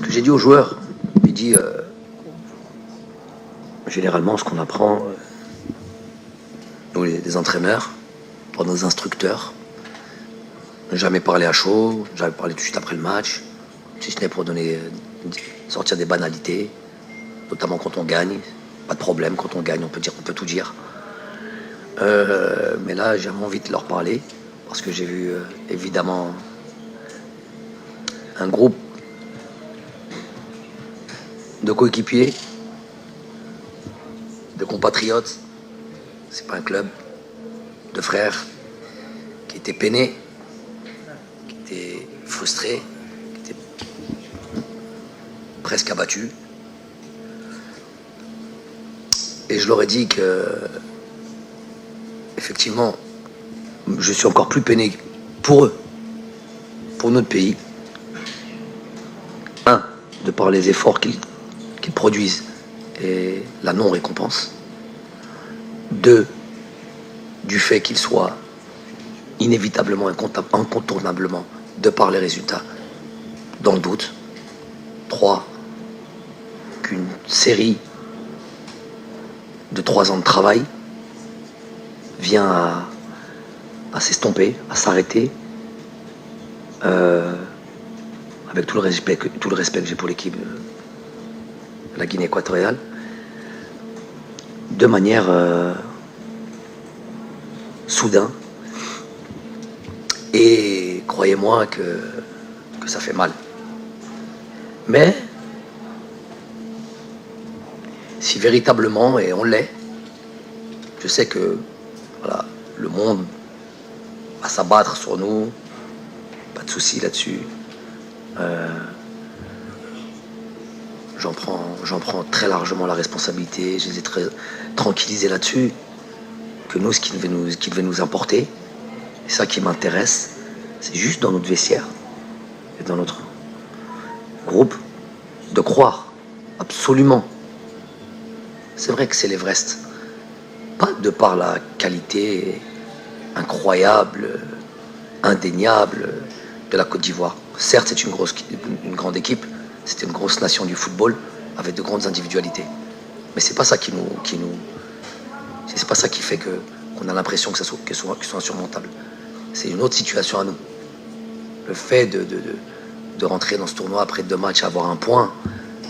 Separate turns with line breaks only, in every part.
que j'ai dit aux joueurs, j'ai dit généralement ce qu'on apprend, nous les entraîneurs, par nos instructeurs, ne jamais parler à chaud, ne jamais parler tout de suite après le match, si ce n'est pour donner, sortir des banalités, notamment quand on gagne. Pas de problème, quand on gagne, on peut tout dire. Mais là, j'ai envie de leur parler, parce que j'ai vu évidemment un groupe de coéquipiers, de compatriotes, c'est pas un club, de frères qui étaient peinés, qui étaient frustrés, qui étaient presque abattus. Et je leur ai dit que, effectivement, je suis encore plus peiné pour eux, pour notre pays. Un, de par les efforts qu'ils produisent et la non-récompense. Deux, du fait qu'ils soient inévitablement, incontournablement, de par les résultats, dans le doute. Trois, qu'une série de 3 ans de travail vient à s'estomper, à s'arrêter, avec tout le respect que j'ai pour l'équipe de la Guinée équatoriale, de manière soudain. Et croyez-moi que ça fait mal. Mais si véritablement, et on l'est, je sais que voilà, le monde va s'abattre sur nous, pas de souci là-dessus. J'en prends très largement la responsabilité, je les ai très tranquillisés là-dessus, que nous, ce qui devait nous importer, et ça qui m'intéresse, c'est juste dans notre vestiaire et dans notre groupe, de croire absolument. C'est vrai que c'est l'Everest, pas de par la qualité incroyable, indéniable de la Côte d'Ivoire. Certes, c'est une grande équipe, c'était une grosse nation du football avec de grandes individualités. Mais c'est pas ça c'est pas ça qui fait qu'on a l'impression que soit insurmontable. C'est une autre situation à nous. Le fait de rentrer dans ce tournoi après 2 matchs, avoir un point,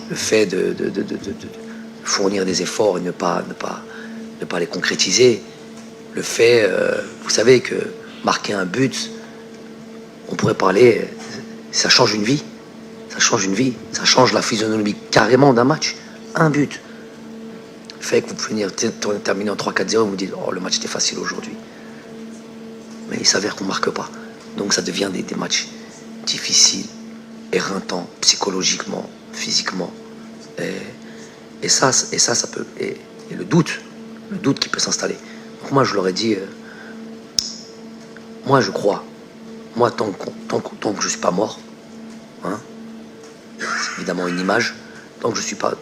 le fait de fournir des efforts et ne pas les concrétiser, le fait, vous savez que marquer un but, on pourrait parler, ça change une vie. Ça change une vie, ça change la physionomie carrément d'un match. Un but fait que vous pouvez terminer en 3-4-0 et vous dites oh, le match était facile aujourd'hui. Mais il s'avère qu'on ne marque pas. Donc ça devient des matchs difficiles, éreintants, psychologiquement, physiquement. Et ça peut. Et le doute qui peut s'installer. Donc moi je leur ai dit, moi je crois, moi tant que je ne suis pas mort, hein, c'est évidemment une image. Tant que je suis pas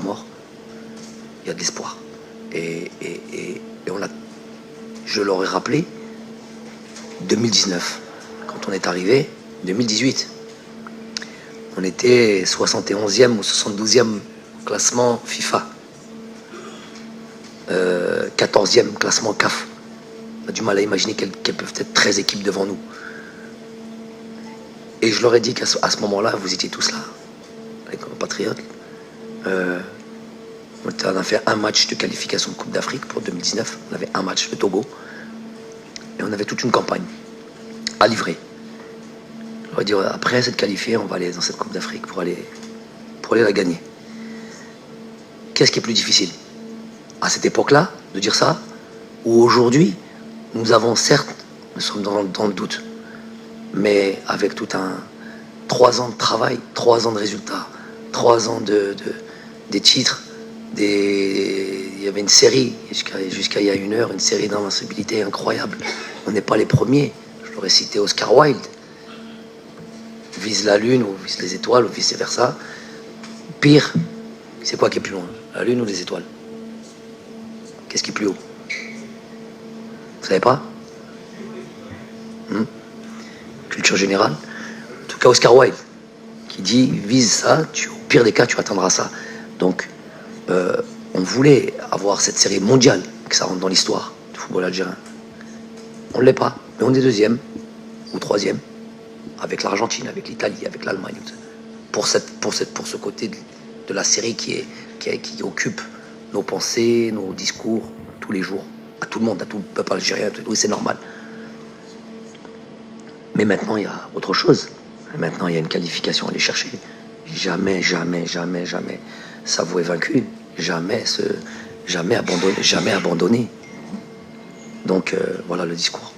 mort, il y a de l'espoir. Et je leur ai rappelé 2019, quand on est arrivé, 2018, on était 71e ou 72e classement FIFA, 14e classement CAF. On a du mal à imaginer qu'elles peuvent être 13 équipes devant nous. Et je leur ai dit qu'à ce moment-là, vous étiez tous là, avec nos compatriotes. On a fait un match de qualification de Coupe d'Afrique pour 2019. On avait un match, le Togo. Et on avait toute une campagne à livrer. Je leur ai dit, après cette qualifiée, on va aller dans cette Coupe d'Afrique pour aller la gagner. Qu'est-ce qui est plus difficile? À cette époque-là, de dire ça, ou aujourd'hui, nous sommes dans le doute. Mais avec tout 3 ans de travail, 3 ans de résultats, 3 ans des titres, il y avait une série, jusqu'à il y a 1 heure, une série d'invincibilité incroyable. On n'est pas les premiers. Je l'aurais cité Oscar Wilde. Vise la lune ou vise les étoiles ou vice versa. Pire, c'est quoi qui est plus loin? La lune ou les étoiles? Qu'est-ce qui est plus haut? Vous savez pas? Culture générale. En tout cas, Oscar Wilde, qui dit vise ça, au pire des cas, tu atteindras ça. Donc, on voulait avoir cette série mondiale, que ça rentre dans l'histoire du football algérien. On ne l'est pas, mais on est deuxième ou troisième, avec l'Argentine, avec l'Italie, avec l'Allemagne. Pour ce côté de la série qui occupe nos pensées, nos discours, tous les jours, à tout le monde, à tout le peuple algérien, oui, c'est normal. Mais maintenant, il y a autre chose. Maintenant, il y a une qualification à aller chercher. Jamais, jamais, jamais, jamais s'avouer vaincu. Jamais abandonner. Donc, voilà le discours.